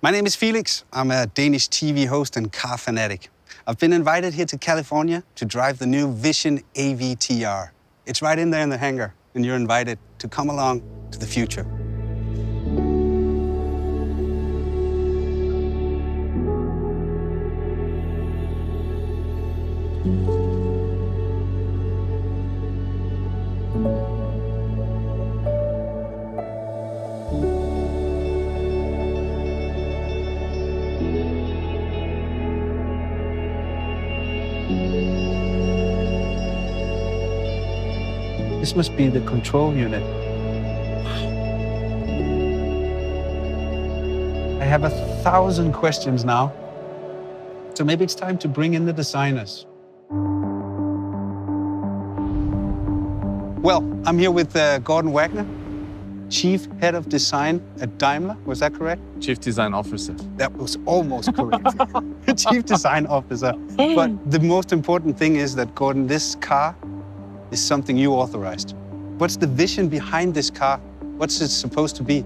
My name is Felix. I'm a Danish TV host and car fanatic. I've been invited here to California to drive the new Vision avtr. It's right in there in the hangar, and you're invited to come along to the future. This must be the control unit. I have 1,000 questions now. So maybe it's time to bring in the designers. Well, I'm here with Gordon Wagner, Chief Head of Design at Daimler. Was that correct? Chief Design Officer. That was almost correct. Chief Design Officer. But the most important thing is that, Gordon, this car is something you authorized. What's the vision behind this car? What's it supposed to be?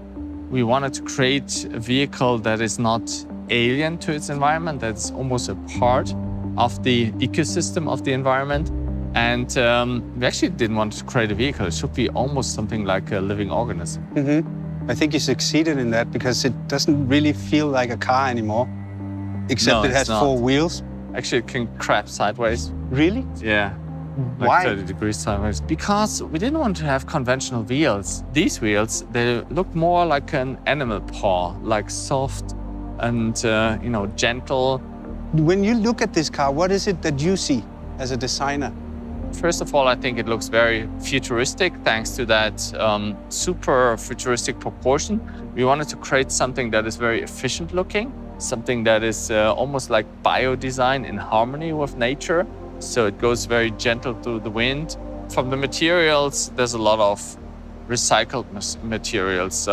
We wanted to create a vehicle that is not alien to its environment, that's almost a part of the ecosystem of the environment. And we actually didn't want to create a vehicle. It should be almost something like a living organism. Mm-hmm. I think you succeeded in that because it doesn't really feel like a car anymore, except it has 4 wheels. Actually, it can crab sideways. Really? Yeah. Like Why? 30 degrees sideways. Because we didn't want to have conventional wheels. These wheels, they look more like an animal paw, like soft and gentle. When you look at this car, what is it that you see as a designer? First of all, I think it looks very futuristic thanks to that super futuristic proportion. We wanted to create something that is very efficient looking, something that is almost like bio-design in harmony with nature. So it goes very gentle through the wind. From the materials, there's a lot of recycled materials.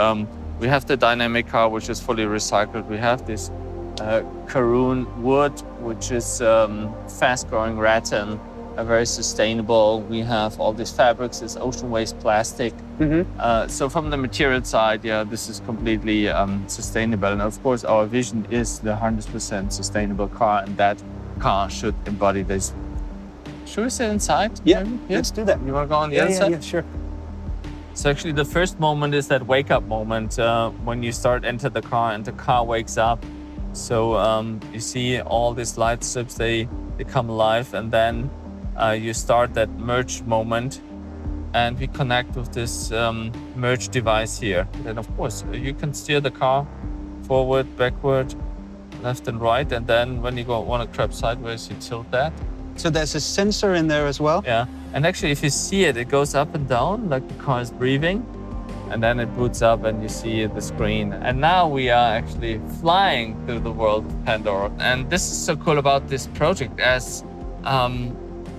We have the dynamic car, which is fully recycled. We have this Karoon wood, which is fast-growing rattan, very sustainable. We have all these fabrics, this ocean waste plastic. Mm-hmm. So from the material side, yeah, this is completely sustainable. And of course, our vision is the 100% sustainable car, and that car should embody this. Should we sit inside? Yeah, let's do that. You want to go on the other side? Yeah, sure. So actually the first moment is that wake-up moment when you enter the car and the car wakes up. So you see all these light strips, they come alive, and then you start that merge moment, and we connect with this merge device here. And of course, you can steer the car forward, backward, left and right, and then when you want to crab sideways, you tilt that. So there's a sensor in there as well? Yeah, and actually if you see it, it goes up and down like the car is breathing, and then it boots up and you see the screen. And now we are actually flying through the world of Pandora. And this is so cool about this project, as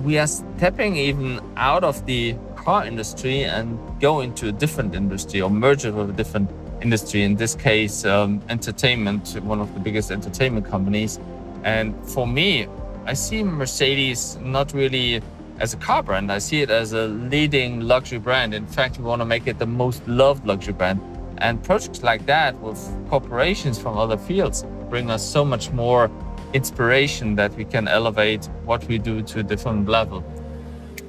we are stepping even out of the car industry and go into a different industry or merge it with a different industry. In this case, entertainment, one of the biggest entertainment companies. And for me, I see Mercedes not really as a car brand. I see it as a leading luxury brand. In fact, we want to make it the most loved luxury brand. And projects like that with corporations from other fields bring us so much more inspiration that we can elevate what we do to a different level.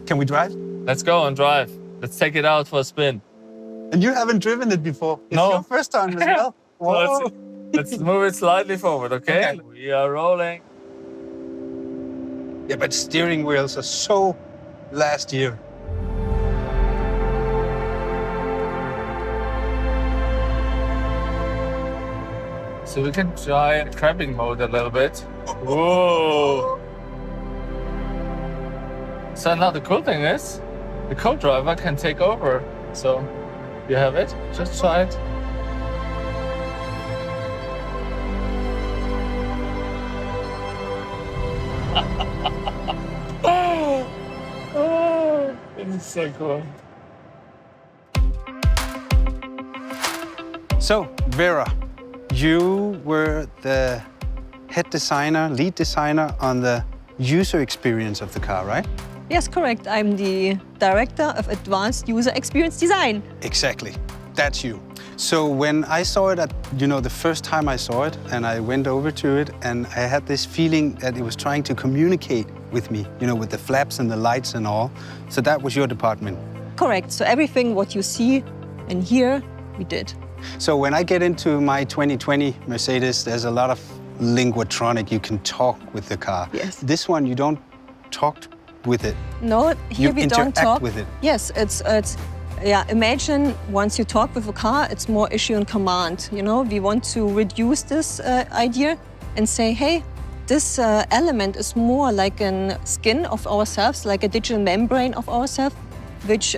Can we drive? Let's go and drive. Let's take it out for a spin. And you haven't driven it before. It's No. your first time as well. Whoa. Let's move it slightly forward, okay? We are rolling. Yeah, but steering wheels are so last year. So we can try crabbing mode a little bit. Whoa! So now the cool thing is, the co-driver can take over. So you have it, just try it. This is so cool. So, Vera, you were the head designer, lead designer on the user experience of the car, right? Yes, correct. I'm the Director of Advanced User Experience Design. Exactly. That's you. So when I saw it the first time I saw it, and I went over to it, and I had this feeling that it was trying to communicate with me, with the flaps and the lights and all. So that was your department. Correct. So everything what you see and hear, we did. So when I get into my 2020 Mercedes, there's a lot of linguatronic. You can talk with the car. Yes. This one, you don't talk with it. No, here You we don't interact talk with it. Yes, it's yeah. Imagine once you talk with a car, it's more issue and command. We want to reduce this idea and say, hey, this element is more like a skin of ourselves, like a digital membrane of ourselves, which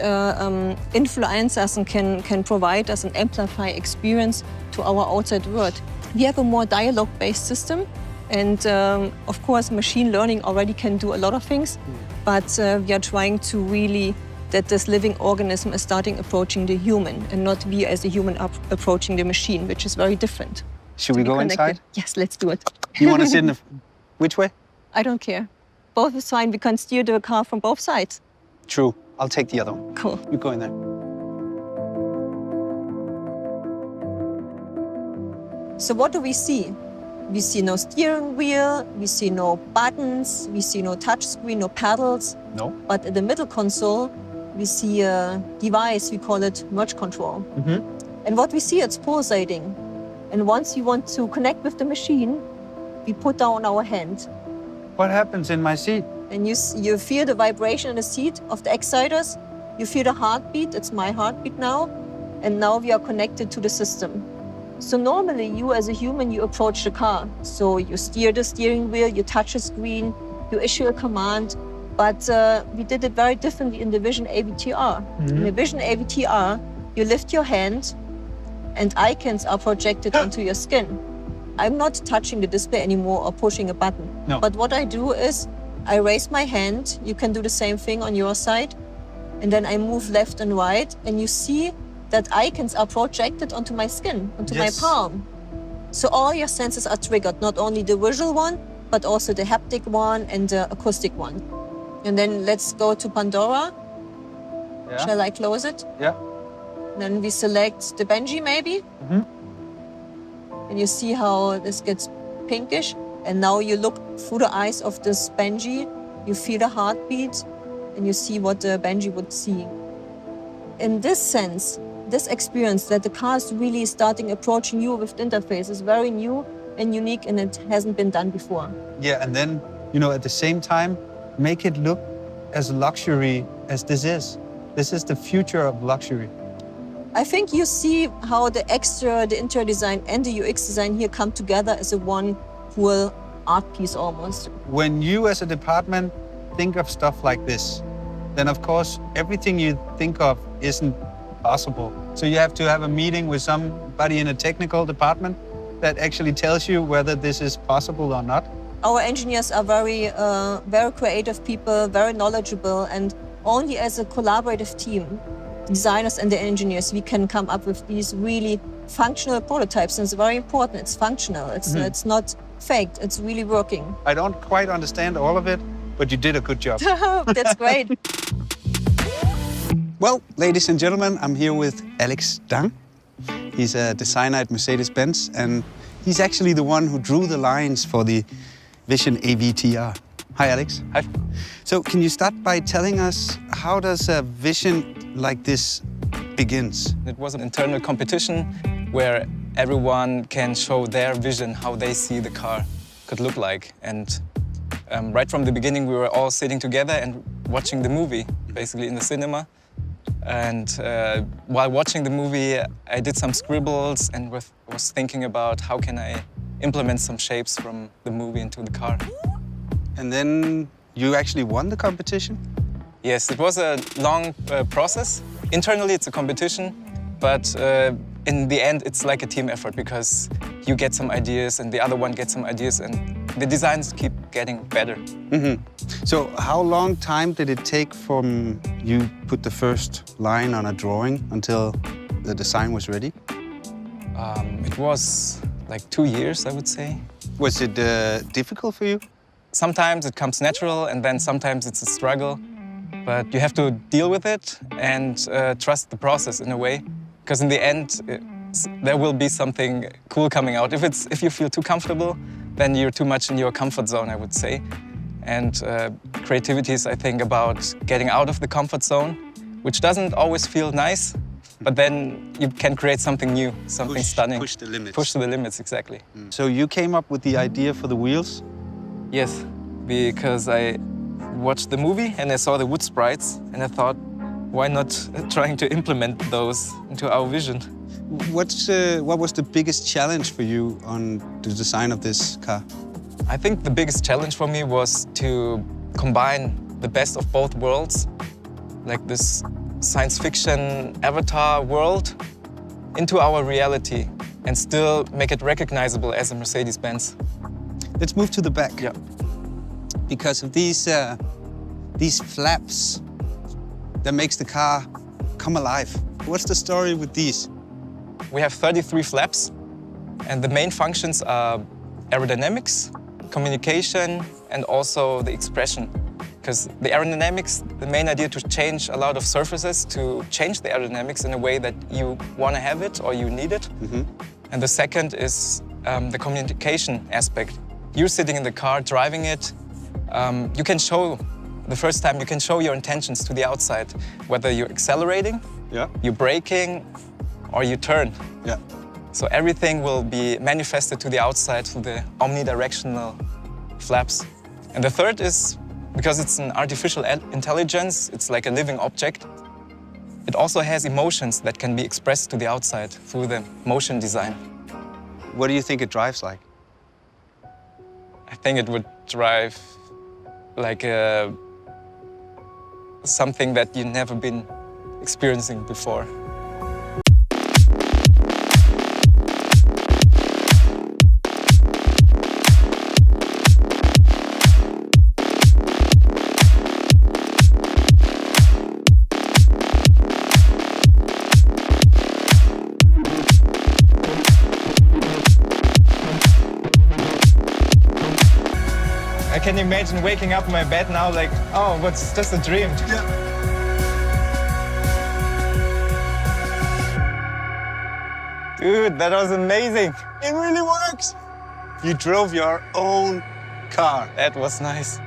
influence us and can provide us an amplify experience to our outside world. We have a more dialogue-based system, and of course, machine learning already can do a lot of things, but we are trying to really that this living organism is starting approaching the human, and not we as a human approaching the machine, which is very different. Should we go inside? Yes, let's do it. You want to sit in the... Which way? I don't care. Both is fine. We can steer the car from both sides. True. I'll take the other one. Cool. You go in there. So what do we see? We see no steering wheel, we see no buttons, we see no touch screen, no pedals. No. But in the middle console, we see a device, we call it merge control. And what we see, it's pulsating. And once you want to connect with the machine, we put down our hand. What happens in my seat? And you feel the vibration in the seat of the exciters. You feel the heartbeat. It's my heartbeat now. And now we are connected to the system. So normally you as a human, you approach the car. So you steer the steering wheel, you touch a screen, you issue a command. But we did it very differently in the Vision avtr. In the Vision avtr, you lift your hand and icons are projected onto your skin. I'm not touching the display anymore or pushing a button. No. But what I do is I raise my hand. You can do the same thing on your side. And then I move left and right. And you see that icons are projected onto my skin, onto my palm. So all your senses are triggered, not only the visual one, but also the haptic one and the acoustic one. And then let's go to Pandora. Yeah. Shall I close it? Yeah. Then we select the Benji maybe. And you see how this gets pinkish. And now you look through the eyes of this Benji, you feel the heartbeat, and you see what the Benji would see. In this sense, this experience that the car is really starting approaching you with the interface is very new and unique, and it hasn't been done before. Yeah, and then, at the same time, make it look as luxury as this is. This is the future of luxury. I think you see how the exterior, the interior design, and the UX design here come together as a one whole art piece almost. When you as a department think of stuff like this, then of course everything you think of isn't possible. So you have to have a meeting with somebody in a technical department that actually tells you whether this is possible or not. Our engineers are very creative people, very knowledgeable, and only as a collaborative team, designers and the engineers, we can come up with these really functional prototypes. And it's very important. It's functional. It's not faked. It's really working. I don't quite understand all of it, but you did a good job. That's great. Well, ladies and gentlemen, I'm here with Alex Dang. He's a designer at Mercedes-Benz, and he's actually the one who drew the lines for the Vision avtr. Hi, Alex. Hi. So can you start by telling us how does a vision like this begins? It was an internal competition where everyone can show their vision, how they see the car could look like. And right from the beginning, we were all sitting together and watching the movie, basically in the cinema. And while watching the movie, I did some scribbles and was thinking about how can I implement some shapes from the movie into the car. And then you actually won the competition? Yes, it was a long process. Internally, it's a competition, but in the end, it's like a team effort because you get some ideas and the other one gets some ideas and the designs keep getting better. So how long time did it take from you put the first line on a drawing until the design was ready? It was like 2 years, I would say. Was it difficult for you? Sometimes it comes natural and then sometimes it's a struggle. But you have to deal with it and trust the process in a way. Because in the end, there will be something cool coming out. If you feel too comfortable, then you're too much in your comfort zone, I would say. And creativity is, I think, about getting out of the comfort zone, which doesn't always feel nice, but then you can create something new, something stunning. Push the limits. Push to the limits, exactly. So you came up with the idea for the wheels? Yes, because I watched the movie and I saw the wood sprites and I thought, why not trying to implement those into our vision? What was the biggest challenge for you on the design of this car? I think the biggest challenge for me was to combine the best of both worlds, like this science fiction avatar world, into our reality and still make it recognizable as a Mercedes-Benz. Let's move to the back. Yeah. Because of these flaps that makes the car come alive. What's the story with these? We have 33 flaps, and the main functions are aerodynamics, communication, and also the expression. Because the aerodynamics, the main idea to change a lot of surfaces, to change the aerodynamics in a way that you want to have it or you need it. And the second is the communication aspect. You're sitting in the car, driving it. You can show, the first time, you can show your intentions to the outside, whether you're accelerating, you're braking, or you turn. Yeah. So everything will be manifested to the outside through the omnidirectional flaps. And the third is, because it's an artificial intelligence, it's like a living object, it also has emotions that can be expressed to the outside through the motion design. What do you think it drives like? I think it would drive like something that you've never been experiencing before. I can imagine waking up in my bed now like, oh, what's just a dream. Dude, that was amazing. It really works. You drove your own car. That was nice.